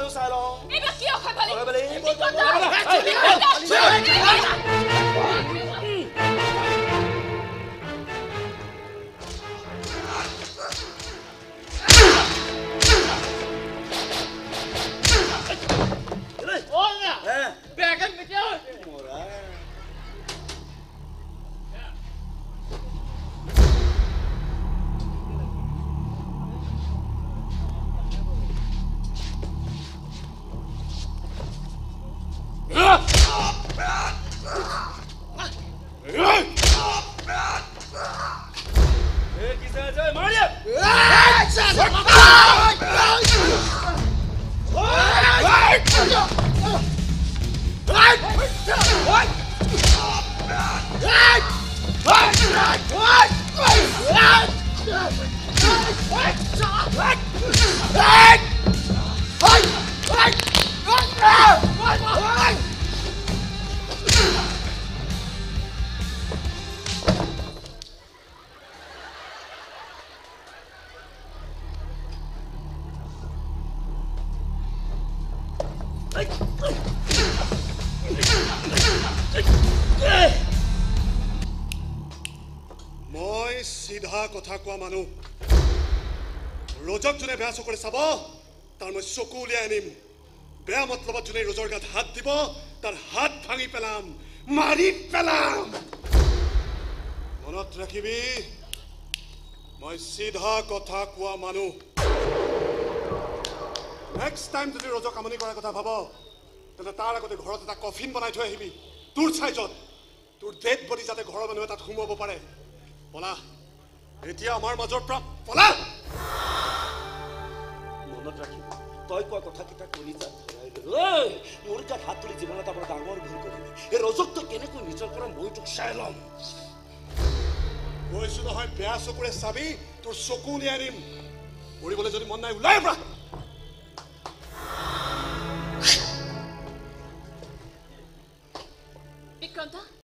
ময়ো চাই লওঁ এইবিলাক কি অখাই পালি মই সিধা কথা কোৱা মানুহ ৰজক যোনে বেয়া চকুৰে চাব তাৰ মই চকু উলিয়াই আনিম বেয়া মতলবত যোনে ৰজৰ গাত হাত দিব তাৰ হাত ভাঙি পেলাম মাৰি পেলাম মনত ৰাখিবি মই সিধা কথা কোৱা মানুহ নেক্সট টাইম যদি ৰজক আমনি কৰাৰ কথা ভাব তেন্তে তাৰ আগতে ঘৰত এটা কফিন বনাই থৈ আহিবি তোৰ চাইজত তোৰ ডেড বডি যাতে ঘৰৰ মানুহে তাত সোমাব পাৰে পলা এতিয়া আমাৰ মাজৰ পৰা পলা মনত ৰাখিবি তই কোৱা কথাকেইটা কৰি যা মোৰ গাত হাত তুলি জীৱনত আপোনাৰ ডাঙৰ ভুল কৰিবি এই ৰজক তই কেনেকৈ নিজৰ পৰা মই তোক চাই ল'ম কৈছো নহয় বেয়া চকুৰে চাবি তোৰ চকু উলিয়াই আনিম মৰিবলৈ যদি মন নাই ওলাই পৰা